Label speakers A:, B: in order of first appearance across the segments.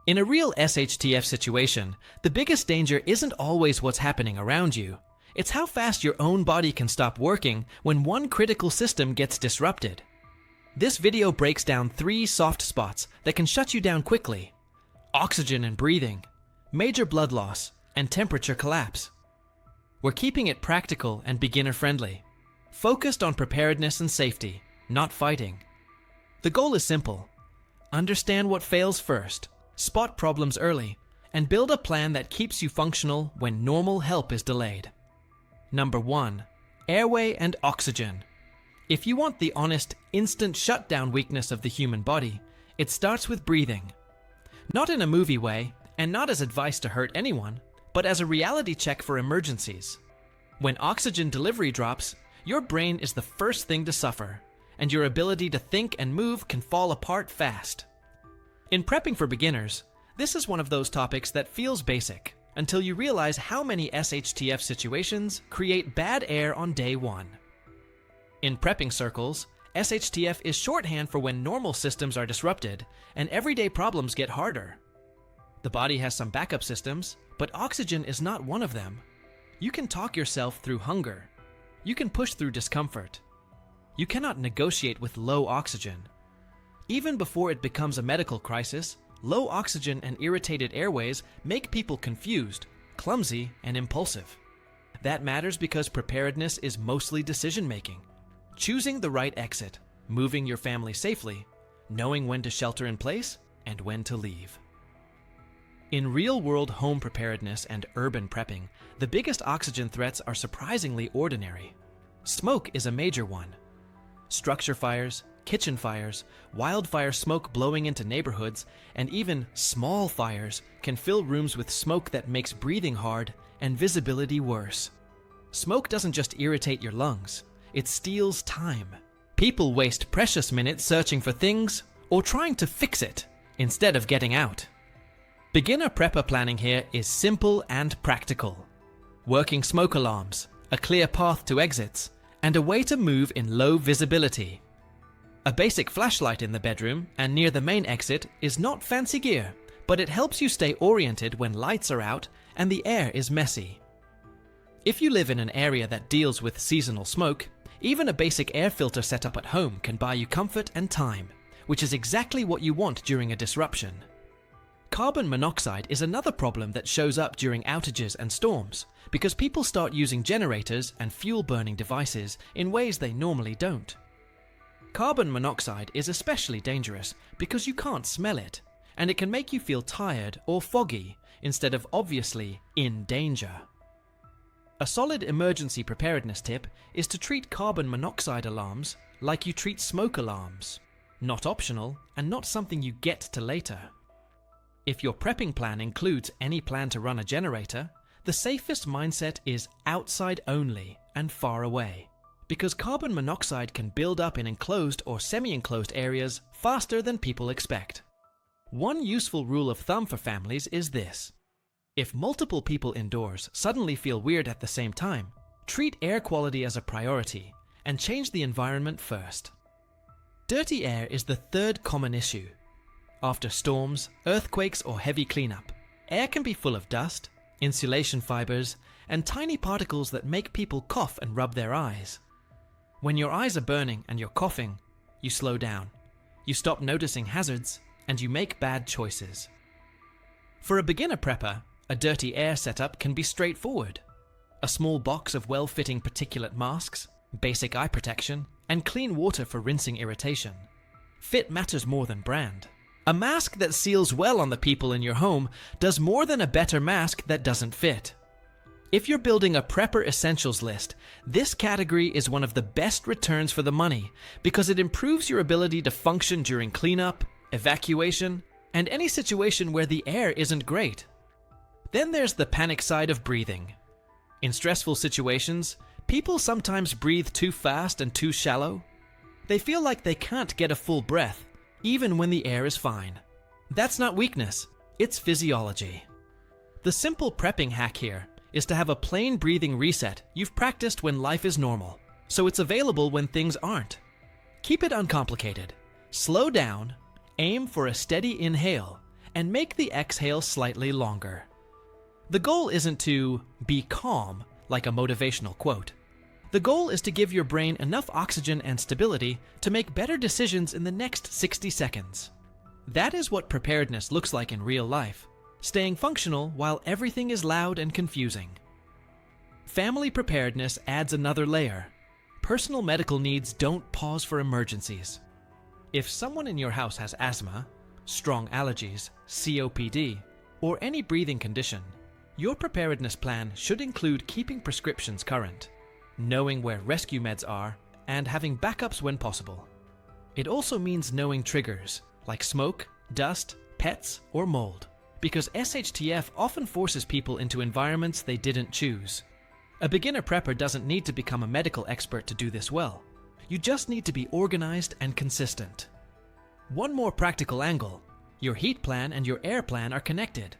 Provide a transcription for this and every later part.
A: In a real SHTF situation, the biggest danger isn't always what's happening around you. It's how fast your own body can stop working when one critical system gets disrupted. This video breaks down 3 soft spots that can shut you down quickly: oxygen and breathing, major blood loss, and temperature collapse. We're keeping it practical and beginner-friendly, focused on preparedness and safety, not fighting. The goal is simple: understand what fails first, spot problems early, and build a plan that keeps you functional when normal help is delayed. Number 1. Airway and oxygen. If you want the honest, instant shutdown weakness of the human body, it starts with breathing. Not in a movie way, and not as advice to hurt anyone, but as a reality check for emergencies. When oxygen delivery drops, your brain is the first thing to suffer, and your ability to think and move can fall apart fast. In prepping for beginners, this is one of those topics that feels basic, until you realize how many SHTF situations create bad air on day 1. In prepping circles, SHTF is shorthand for when normal systems are disrupted and everyday problems get harder. The body has some backup systems, but oxygen is not one of them. You can talk yourself through hunger. You can push through discomfort. You cannot negotiate with low oxygen. Even before it becomes a medical crisis, low oxygen and irritated airways make people confused, clumsy, and impulsive. That matters because preparedness is mostly decision-making. Choosing the right exit, moving your family safely, knowing when to shelter in place, and when to leave. In real-world home preparedness and urban prepping, the biggest oxygen threats are surprisingly ordinary. Smoke is a major one. Structure fires, kitchen fires, wildfire smoke blowing into neighborhoods, and even small fires can fill rooms with smoke that makes breathing hard and visibility worse. Smoke doesn't just irritate your lungs, it steals time. People waste precious minutes searching for things or trying to fix it instead of getting out. Beginner prepper planning here is simple and practical. Working smoke alarms, a clear path to exits, and a way to move in low visibility. A basic flashlight in the bedroom and near the main exit is not fancy gear, but it helps you stay oriented when lights are out and the air is messy. If you live in an area that deals with seasonal smoke, even a basic air filter setup at home can buy you comfort and time, which is exactly what you want during a disruption. Carbon monoxide is another problem that shows up during outages and storms because people start using generators and fuel-burning devices in ways they normally don't. Carbon monoxide is especially dangerous because you can't smell it, and it can make you feel tired or foggy instead of obviously in danger. A solid emergency preparedness tip is to treat carbon monoxide alarms like you treat smoke alarms. Not optional and not something you get to later. If your prepping plan includes any plan to run a generator, the safest mindset is outside only and far away, because carbon monoxide can build up in enclosed or semi-enclosed areas faster than people expect. One useful rule of thumb for families is this: if multiple people indoors suddenly feel weird at the same time, treat air quality as a priority and change the environment first. Dirty air is the 3rd common issue. After storms, earthquakes, or heavy cleanup, air can be full of dust, insulation fibers, and tiny particles that make people cough and rub their eyes. When your eyes are burning and you're coughing, you slow down, you stop noticing hazards, and you make bad choices. For a beginner prepper, a dirty air setup can be straightforward. A small box of well-fitting particulate masks, basic eye protection, and clean water for rinsing irritation. Fit matters more than brand. A mask that seals well on the people in your home does more than a better mask that doesn't fit. If you're building a prepper essentials list, this category is one of the best returns for the money because it improves your ability to function during cleanup, evacuation, and any situation where the air isn't great. Then there's the panic side of breathing. In stressful situations, people sometimes breathe too fast and too shallow. They feel like they can't get a full breath, even when the air is fine. That's not weakness, it's physiology. The simple prepping hack here is to have a plain breathing reset you've practiced when life is normal, so it's available when things aren't. Keep it uncomplicated. Slow down, aim for a steady inhale, and make the exhale slightly longer. The goal isn't to be calm, like a motivational quote. The goal is to give your brain enough oxygen and stability to make better decisions in the next 60 seconds. That is what preparedness looks like in real life, staying functional while everything is loud and confusing. Family preparedness adds another layer. Personal medical needs don't pause for emergencies. If someone in your house has asthma, strong allergies, COPD, or any breathing condition, your preparedness plan should include keeping prescriptions current, knowing where rescue meds are, and having backups when possible. It also means knowing triggers, like smoke, dust, pets, or mold, because SHTF often forces people into environments they didn't choose. A beginner prepper doesn't need to become a medical expert to do this well. You just need to be organized and consistent. One more practical angle: your heat plan and your air plan are connected.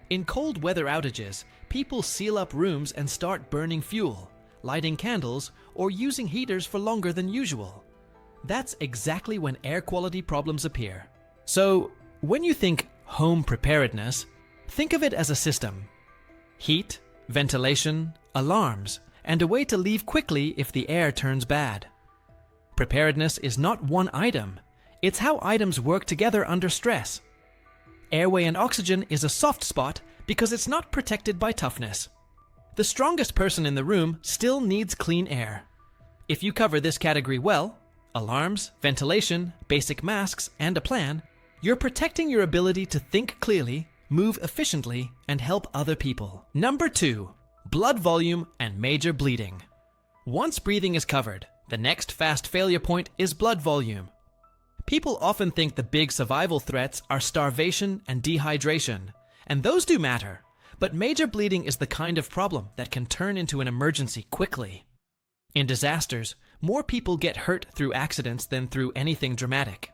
A: In cold weather outages, people seal up rooms and start burning fuel, lighting candles, or using heaters for longer than usual. That's exactly when air quality problems appear. So, when you think home preparedness, think of it as a system. Heat, ventilation, alarms, and a way to leave quickly if the air turns bad. Preparedness is not one item. It's how items work together under stress. Airway and oxygen is a soft spot because it's not protected by toughness. The strongest person in the room still needs clean air. If you cover this category well, alarms, ventilation, basic masks, and a plan, you're protecting your ability to think clearly, move efficiently, and help other people. Number 2, blood volume and major bleeding. Once breathing is covered, the next fast failure point is blood volume. People often think the big survival threats are starvation and dehydration, and those do matter, but major bleeding is the kind of problem that can turn into an emergency quickly. In disasters, more people get hurt through accidents than through anything dramatic.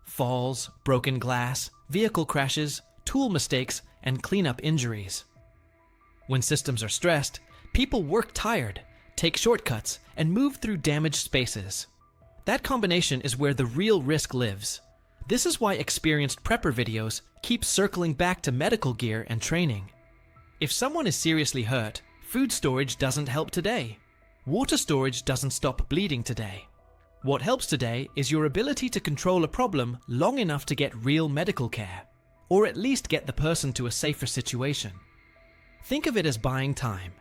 A: Falls, broken glass, vehicle crashes, tool mistakes, and cleanup injuries. When systems are stressed, people work tired, take shortcuts, and move through damaged spaces. That combination is where the real risk lives. This is why experienced prepper videos keep circling back to medical gear and training. If someone is seriously hurt, food storage doesn't help today. Water storage doesn't stop bleeding today. What helps today is your ability to control a problem long enough to get real medical care, or at least get the person to a safer situation. Think of it as buying time.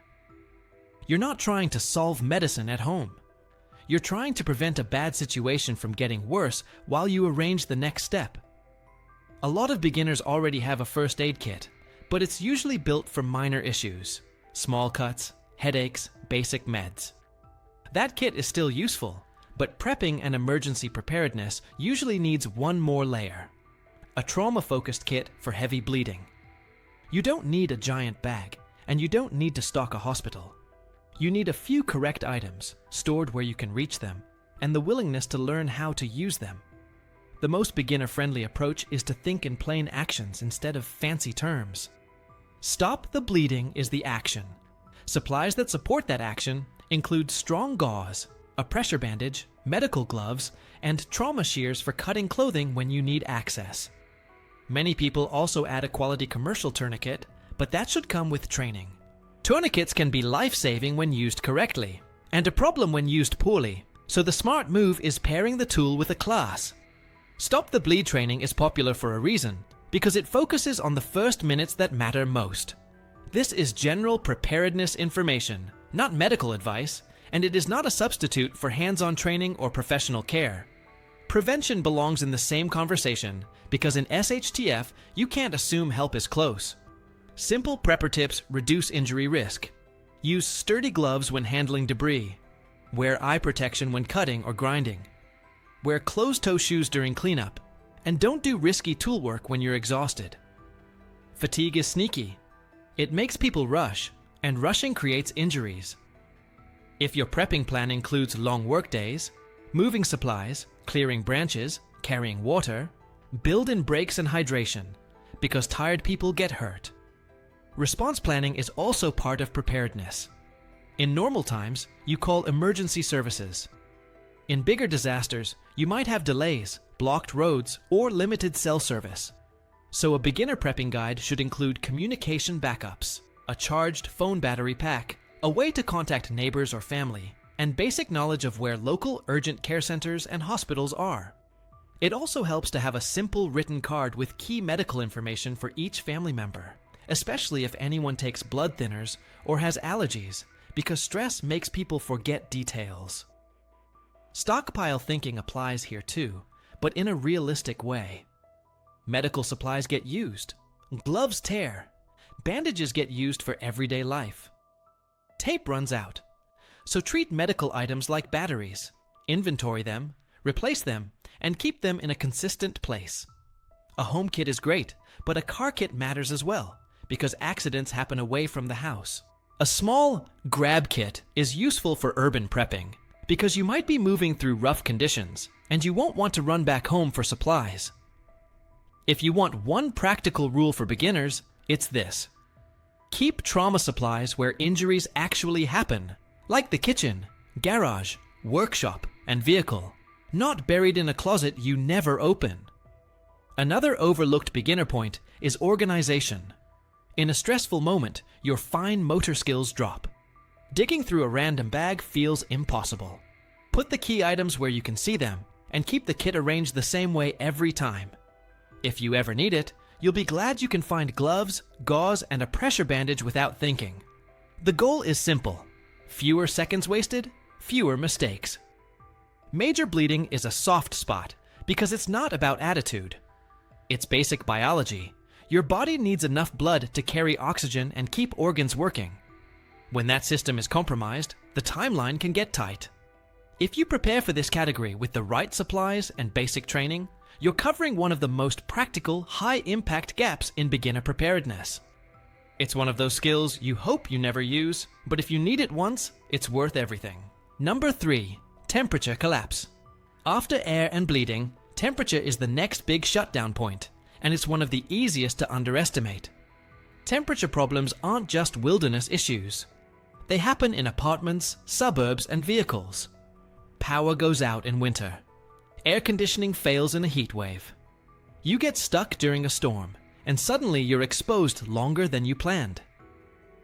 A: You're not trying to solve medicine at home. You're trying to prevent a bad situation from getting worse while you arrange the next step. A lot of beginners already have a first aid kit, but it's usually built for minor issues: small cuts, headaches, basic meds. That kit is still useful, but prepping and emergency preparedness usually needs one more layer: a trauma-focused kit for heavy bleeding. You don't need a giant bag, and you don't need to stock a hospital. You need a few correct items, stored where you can reach them, and the willingness to learn how to use them. The most beginner-friendly approach is to think in plain actions instead of fancy terms. Stop the bleeding is the action. Supplies that support that action include strong gauze, a pressure bandage, medical gloves, and trauma shears for cutting clothing when you need access. Many people also add a quality commercial tourniquet, but that should come with training. Tourniquets can be life-saving when used correctly, and a problem when used poorly, so the smart move is pairing the tool with a class. Stop the bleed training is popular for a reason, because it focuses on the first minutes that matter most. This is general preparedness information, not medical advice, and it is not a substitute for hands-on training or professional care. Prevention belongs in the same conversation, because in SHTF, you can't assume help is close. Simple prepper tips reduce injury risk. Use sturdy gloves when handling debris. Wear eye protection when cutting or grinding. Wear closed-toe shoes during cleanup. And don't do risky tool work when you're exhausted. Fatigue is sneaky. It makes people rush, and rushing creates injuries. If your prepping plan includes long work days, moving supplies, clearing branches, carrying water, build in breaks and hydration, because tired people get hurt. Response planning is also part of preparedness. In normal times, you call emergency services. In bigger disasters, you might have delays, blocked roads, or limited cell service. So a beginner prepping guide should include communication backups, a charged phone battery pack, a way to contact neighbors or family, and basic knowledge of where local urgent care centers and hospitals are. It also helps to have a simple written card with key medical information for each family member, especially if anyone takes blood thinners or has allergies, because stress makes people forget details. Stockpile thinking applies here too, but in a realistic way. Medical supplies get used, gloves tear, bandages get used for everyday life. Tape runs out, so treat medical items like batteries, inventory them, replace them, and keep them in a consistent place. A home kit is great, but a car kit matters as well, because accidents happen away from the house. A small grab kit is useful for urban prepping, because you might be moving through rough conditions, and you won't want to run back home for supplies. If you want one practical rule for beginners, it's this. Keep trauma supplies where injuries actually happen, like the kitchen, garage, workshop, and vehicle, not buried in a closet you never open. Another overlooked beginner point is organization. In a stressful moment, your fine motor skills drop. Digging through a random bag feels impossible. Put the key items where you can see them, and keep the kit arranged the same way every time. If you ever need it, you'll be glad you can find gloves, gauze, and a pressure bandage without thinking. The goal is simple. Fewer seconds wasted, fewer mistakes. Major bleeding is a soft spot because it's not about attitude. It's basic biology. Your body needs enough blood to carry oxygen and keep organs working. When that system is compromised, the timeline can get tight. If you prepare for this category with the right supplies and basic training, you're covering one of the most practical, high-impact gaps in beginner preparedness. It's one of those skills you hope you never use, but if you need it once, it's worth everything. Number 3. Temperature collapse. After air and bleeding, temperature is the next big shutdown point, and it's one of the easiest to underestimate. Temperature problems aren't just wilderness issues. They happen in apartments, suburbs, and vehicles. Power goes out in winter. Air conditioning fails in a heat wave. You get stuck during a storm, and suddenly you're exposed longer than you planned.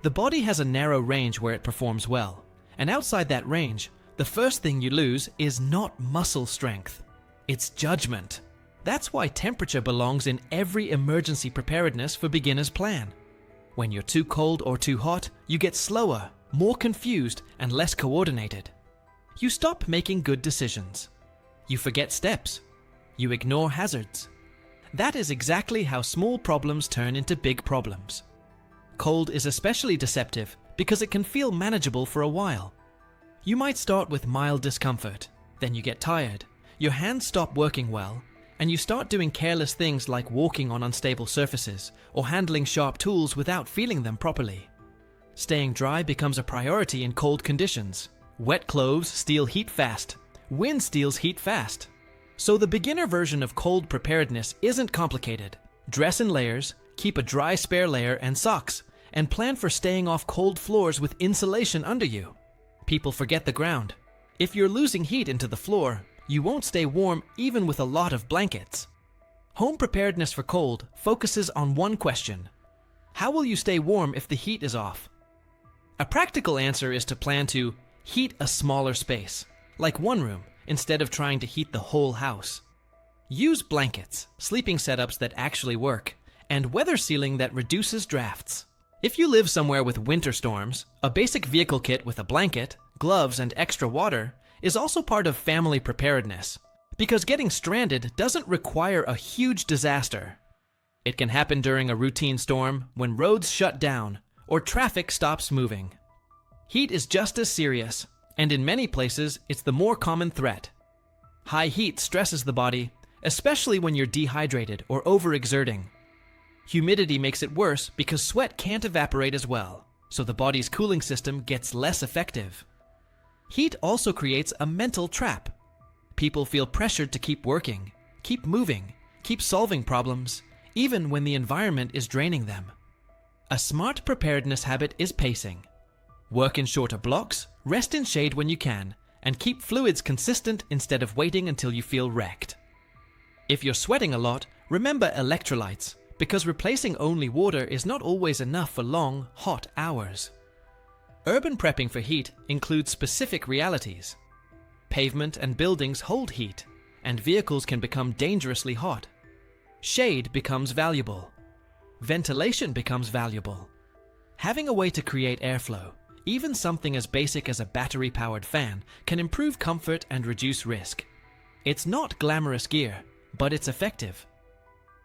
A: The body has a narrow range where it performs well, and outside that range, the first thing you lose is not muscle strength. It's judgment. That's why temperature belongs in every emergency preparedness for beginners plan. When you're too cold or too hot, you get slower, more confused, and less coordinated. You stop making good decisions. You forget steps. You ignore hazards. That is exactly how small problems turn into big problems. Cold is especially deceptive because it can feel manageable for a while. You might start with mild discomfort, then you get tired, your hands stop working well, and you start doing careless things like walking on unstable surfaces or handling sharp tools without feeling them properly. Staying dry becomes a priority in cold conditions. Wet clothes steal heat fast. Wind steals heat fast. So the beginner version of cold preparedness isn't complicated. Dress in layers, keep a dry spare layer and socks, and plan for staying off cold floors with insulation under you. People forget the ground. If you're losing heat into the floor, you won't stay warm even with a lot of blankets. Home preparedness for cold focuses on one question. How will you stay warm if the heat is off? A practical answer is to plan to heat a smaller space, like one room, instead of trying to heat the whole house. Use blankets, sleeping setups that actually work, and weather sealing that reduces drafts. If you live somewhere with winter storms, a basic vehicle kit with a blanket, gloves, and extra water is also part of family preparedness, because getting stranded doesn't require a huge disaster. It can happen during a routine storm when roads shut down or traffic stops moving. Heat is just as serious, and in many places, it's the more common threat. High heat stresses the body, especially when you're dehydrated or overexerting. Humidity makes it worse because sweat can't evaporate as well, so the body's cooling system gets less effective. Heat also creates a mental trap. People feel pressured to keep working, keep moving, keep solving problems, even when the environment is draining them. A smart preparedness habit is pacing. Work in shorter blocks, rest in shade when you can, and keep fluids consistent instead of waiting until you feel wrecked. If you're sweating a lot, remember electrolytes, because replacing only water is not always enough for long, hot hours. Urban prepping for heat includes specific realities. Pavement and buildings hold heat, and vehicles can become dangerously hot. Shade becomes valuable. Ventilation becomes valuable. Having a way to create airflow, even something as basic as a battery-powered fan, can improve comfort and reduce risk. It's not glamorous gear, but it's effective.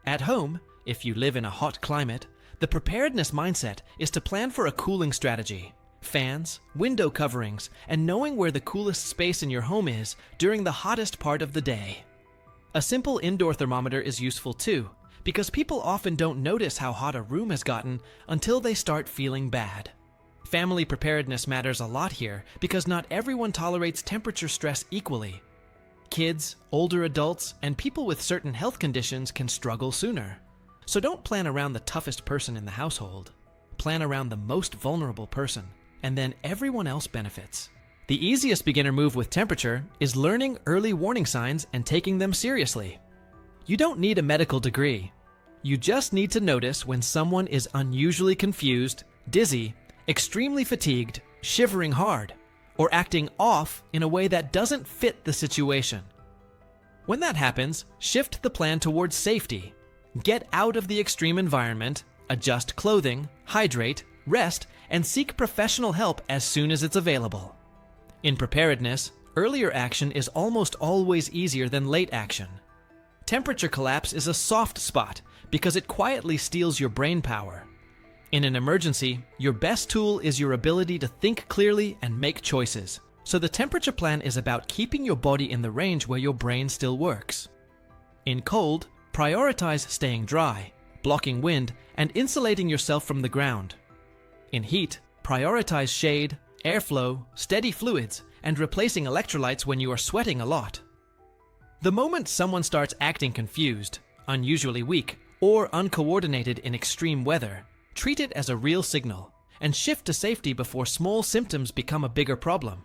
A: At home, if you live in a hot climate, the preparedness mindset is to plan for a cooling strategy, fans, window coverings, and knowing where the coolest space in your home is during the hottest part of the day. A simple indoor thermometer is useful too, because people often don't notice how hot a room has gotten until they start feeling bad. Family preparedness matters a lot here because not everyone tolerates temperature stress equally. Kids, older adults, and people with certain health conditions can struggle sooner. So don't plan around the toughest person in the household. Plan around the most vulnerable person, and then everyone else benefits. The easiest beginner move with temperature is learning early warning signs and taking them seriously. You don't need a medical degree. You just need to notice when someone is unusually confused, dizzy, extremely fatigued, shivering hard, or acting off in a way that doesn't fit the situation. When that happens, shift the plan towards safety. Get out of the extreme environment, adjust clothing, hydrate, rest, and seek professional help as soon as it's available. In preparedness, earlier action is almost always easier than late action. Temperature collapse is a soft spot because it quietly steals your brain power. In an emergency, your best tool is your ability to think clearly and make choices. So the temperature plan is about keeping your body in the range where your brain still works. In cold, prioritize staying dry, blocking wind, and insulating yourself from the ground. In heat, prioritize shade, airflow, steady fluids, and replacing electrolytes when you are sweating a lot. The moment someone starts acting confused, unusually weak, or uncoordinated in extreme weather, treat it as a real signal and shift to safety before small symptoms become a bigger problem.